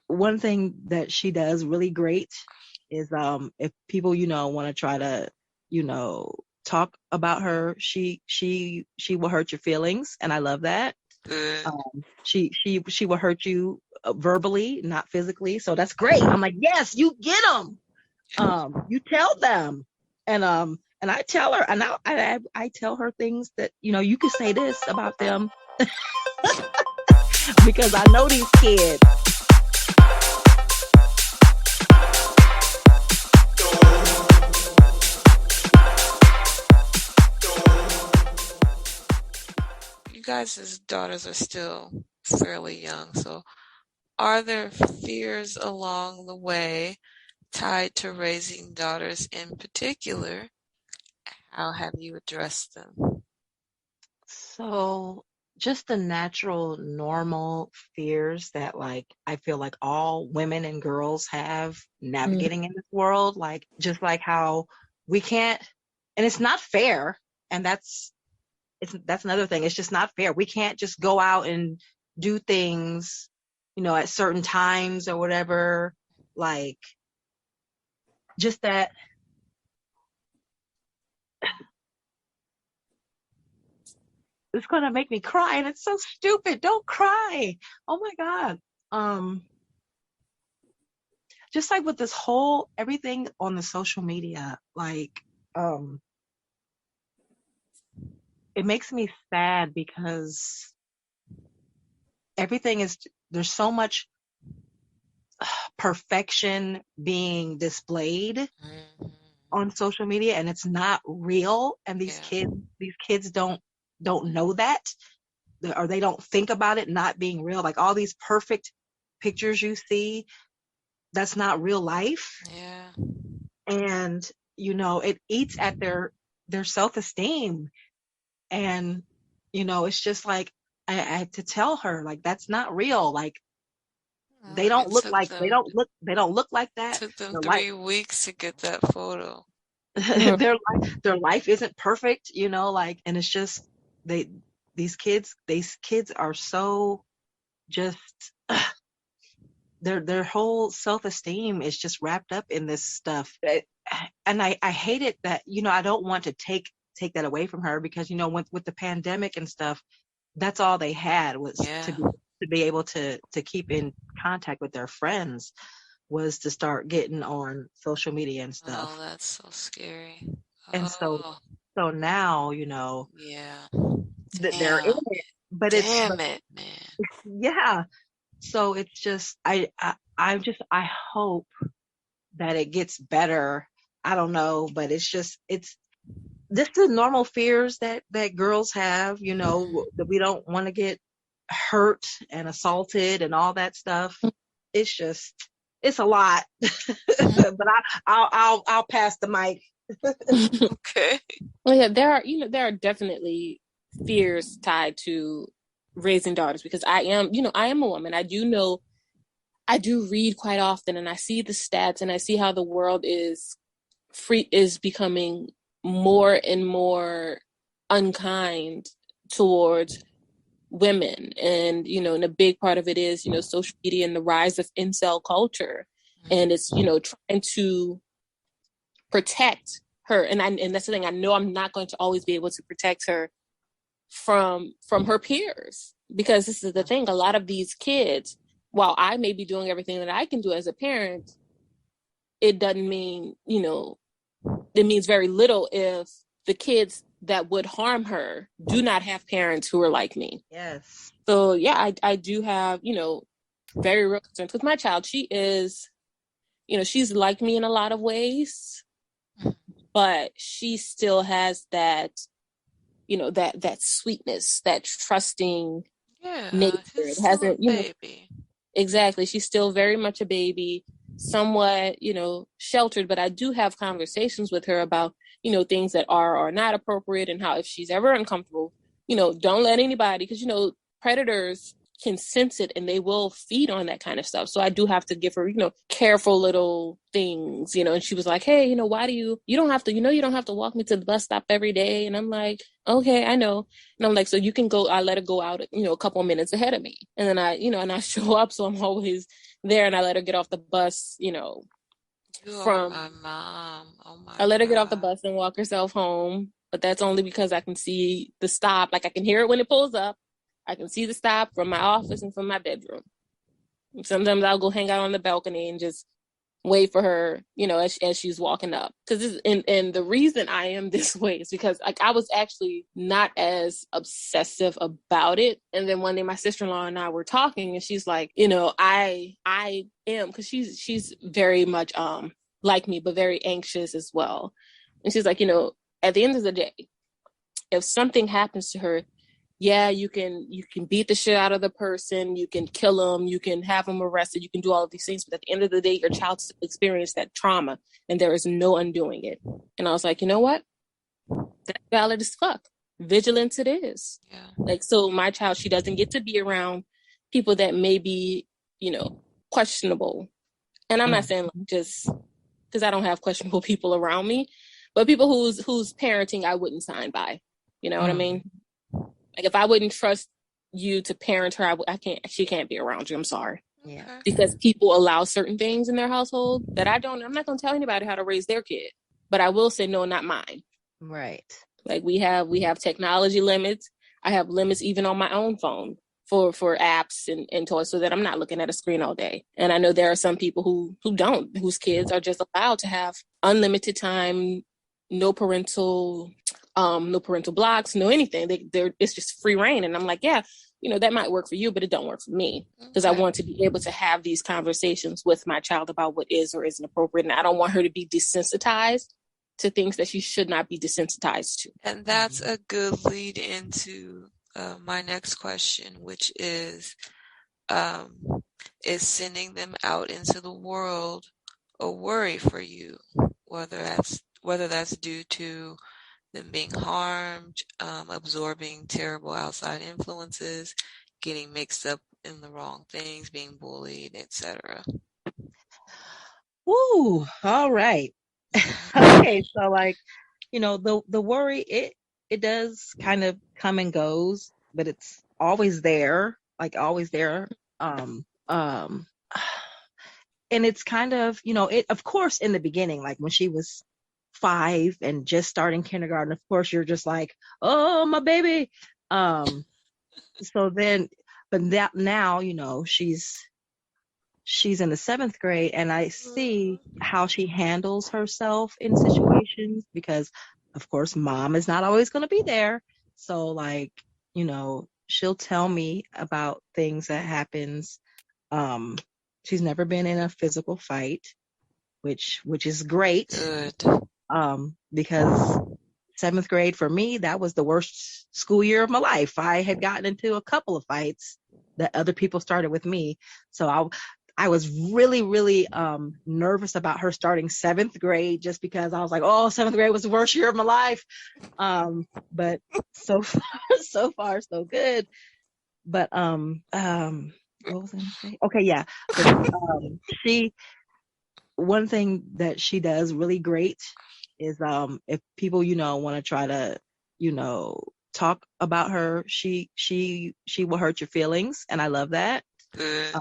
one thing that she does really great is if people, want to try to, talk about her, she will hurt your feelings, and I love that. Good. She will hurt you verbally, not physically. So that's great. I'm like, yes, you get them. You tell them, and I tell her, and I tell her things that you could say this about them because I know these kids. You guys' daughters are still fairly young, so are there fears along the way tied to raising daughters in particular? How have you addressed them? So just the natural, normal fears that like I feel like all women and girls have Mm. navigating in this world, like just like how we can't, and it's not fair, and that's another thing. It's just not fair. We can't just go out and do things, at certain times or whatever. Like just that it's gonna make me cry, and it's so stupid. Don't cry. Oh my God. Um, just like with this whole everything on the social media, like um, it makes me sad because everything is there's so much perfection being displayed Mhm. on social media, and it's not real, and these Yeah. kids don't know that, or they don't think about it not being real, like all these perfect pictures you see, that's not real life. Yeah. And it eats at their self-esteem. And it's just like I had to tell her, like, that's not real. Like, they don't It look like they don't look like that. took them Their life 3 weeks to get that photo. Mhm. their life isn't perfect, like, and it's just they these kids are so just their whole self-esteem is just wrapped up in this stuff. And I hate it that I don't want to take that away from her, because with the pandemic and stuff, that's all they had was to Yeah. be able to keep in contact with their friends, was to start getting on social media and Oh, stuff. that's so scary. And Oh, so now yeah. that they're in Damn. it, but Damn it, man. yeah. So it's just I hope that it gets better. I don't know, but it's this is normal fears that girls have, that we don't want to get hurt and assaulted and all that stuff. It's just it's a lot. But I'll pass the mic. Okay. Well, yeah, there are definitely fears tied to raising daughters because I am a woman. I do read quite often, and I see the stats, and I see how the world is becoming more and more unkind towards women. And and a big part of it is social media and the rise of incel culture, and it's trying to protect her. And that's the thing, I know I'm not going to always be able to protect her from her peers, because this is the thing, a lot of these kids, while I may be doing everything that I can do as a parent, it doesn't mean, it means very little if the kids that would harm her do not have parents who are like me. Yes. So yeah, I do have, very real concerns with my child. She is, she's like me in a lot of ways, but she still has that, that sweetness, that trusting nature. Yeah, she's It still a hasn't, baby. exactly. She's still very much a baby, somewhat, sheltered, but I do have conversations with her about, things that are or not appropriate, and how if she's ever uncomfortable, don't let anybody, because, predators can sense it and they will feed on that kind of stuff. So I do have to give her, careful little things, and she was like, hey, why do you don't have to, you don't have to walk me to the bus stop every day. And I'm like, okay, I know. And I'm like, so you can go, I let her go out, a couple of minutes ahead of me. And then and I show up. So I'm always there and I let her get off the bus, You are from, my mom. Oh my I let her get off the God. bus and walk herself home. But that's only because I can see the stop. Like I can hear it when it pulls up. I can see the stop from my office and from my bedroom. Sometimes I'll go hang out on the balcony and just wait for her, as she's walking up. Because and the reason I am this way is because like I was actually not as obsessive about it. And then one day my sister-in-law and I were talking, and she's like, I am, because she's very much like me, but very anxious as well. And she's like, at the end of the day, if something happens to her, yeah, you can beat the shit out of the person, you can kill them, you can have them arrested, you can do all of these things, but at the end of the day, your child experienced that trauma, and there is no undoing it. And I was like, you know what? That's valid as fuck. Vigilance it is. Yeah. Like, so my child, she doesn't get to be around people that may be, questionable. And I'm not saying like just because I don't have questionable people around me, but people whose parenting I wouldn't sign by. You know what I mean? Like if I wouldn't trust you to parent her, she can't be around you. I'm sorry. Yeah. Okay. Because people allow certain things in their household that I'm not going to tell anybody how to raise their kid, but I will say, no, not mine. Right. Like we have technology limits. I have limits even on my own phone for apps and toys, so that I'm not looking at a screen all day. And I know there are some people whose kids are just allowed to have unlimited time, no parental blocks, no anything. It's just free reign. And I'm like, yeah, that might work for you, but it don't work for me, because I want to be able to have these conversations with my child about what is or isn't appropriate. And I don't want her to be desensitized to things that she should not be desensitized to. And that's a good lead into my next question, which is sending them out into the world a worry for you, whether that's due to them being harmed, absorbing terrible outside influences, getting mixed up in the wrong things, being bullied, etc. Woo, all right. Okay, so like, the worry, it does kind of come and goes, but it's always there, like always there. And it's kind of, it, of course, in the beginning, like when she was 5 and just starting kindergarten, of course you're just like, oh, my baby. So then, but that now, she's in the 7th grade, and I see how she handles herself in situations, because of course mom is not always going to be there. So like, she'll tell me about things that happens. She's never been in a physical fight, which is great. Good. Because 7th grade for me, that was the worst school year of my life. I had gotten into a couple of fights that other people started with me. So I was really, really nervous about her starting 7th grade, just because I was like, oh, 7th grade was the worst year of my life. But so far, so good. But what was I gonna say? Okay, yeah. But, one thing that she does really great is if people want to try to talk about her, she will hurt your feelings, and I love that. Good.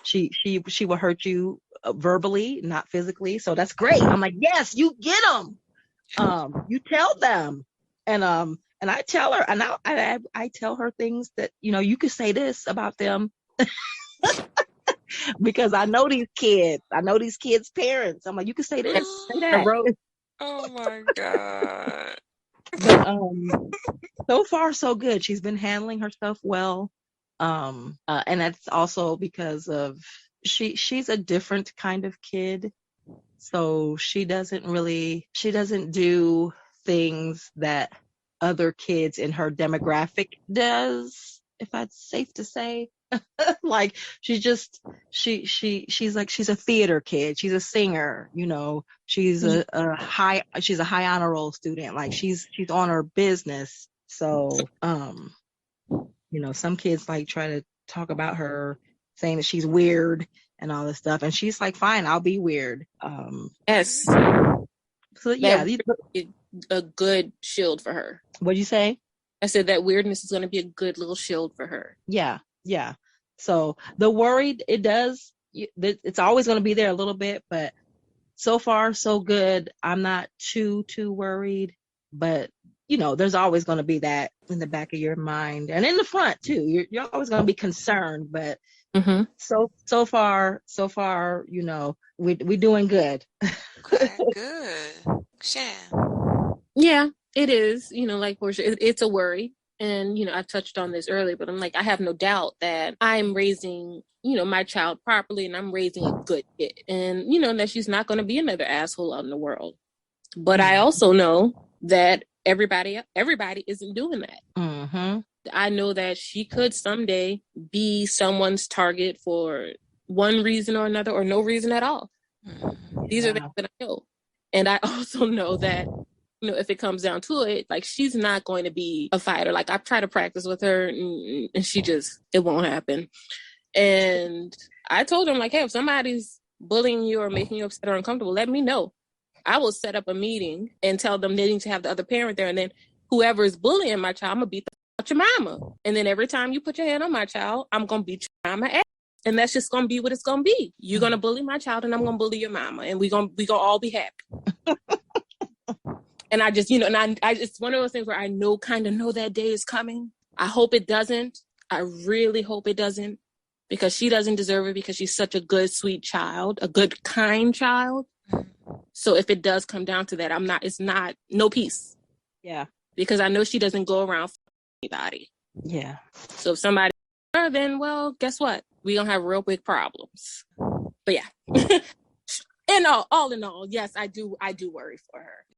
She will hurt you verbally, not physically, so that's great. I'm like, yes, you get them. You tell them, and I tell her, and I tell her things that you could say this about them. Because I know these kids' parents. I'm like, you can say this, say I that. wrote, Oh my God. But so far so good. She's been handling herself well. And that's also because of she's a different kind of kid. So she doesn't do things that other kids in her demographic does, if that's safe to say. Like she's a theater kid. She's a singer, she's a high honor roll student. Like she's on her business. So some kids like try to talk about her, saying that she's weird and all this stuff. And she's like, fine, I'll be weird. Yes, So yeah, that is a good shield for her. what'd you say? I said that weirdness is going to be a good little shield for her. Yeah. So the worried, it's always going to be there a little bit, but so far so good. I'm not too worried, but there's always going to be that in the back of your mind and in the front too. You're always going to be concerned, but so far, we're doing good. Okay, good. Shan. Yeah, it is. Like Portia, it's a worry. And, I touched on this earlier, but I'm like, I have no doubt that I'm raising, my child properly, and I'm raising a good kid. And, that she's not going to be another asshole out in the world. But I also know that everybody isn't doing that. Mm-hmm. I know that she could someday be someone's target for one reason or another, or no reason at all. These are things that I know. And I also know that, if it comes down to it, like, she's not going to be a fighter. Like, I've tried to practice with her and it won't happen. And I told her, I'm like, hey, if somebody's bullying you or making you upset or uncomfortable, let me know. I will set up a meeting and tell them they need to have the other parent there. And then whoever is bullying my child, I'm going to beat the out your mama. And then every time you put your hand on my child, I'm going to beat your mama ass. And that's just going to be what it's going to be. You're going to bully my child and I'm going to bully your mama. And we gonna all be happy. And I just, it's one of those things where I kind of know that day is coming. I hope it doesn't. I really hope it doesn't, because she doesn't deserve it, because she's such a good, sweet child, a good, kind child. So if it does come down to that, it's not, no peace. Yeah. Because I know she doesn't go around anybody. Yeah. So if somebody, then, well, guess what? We're going to have real big problems. But yeah. And all in all, yes, I do worry for her.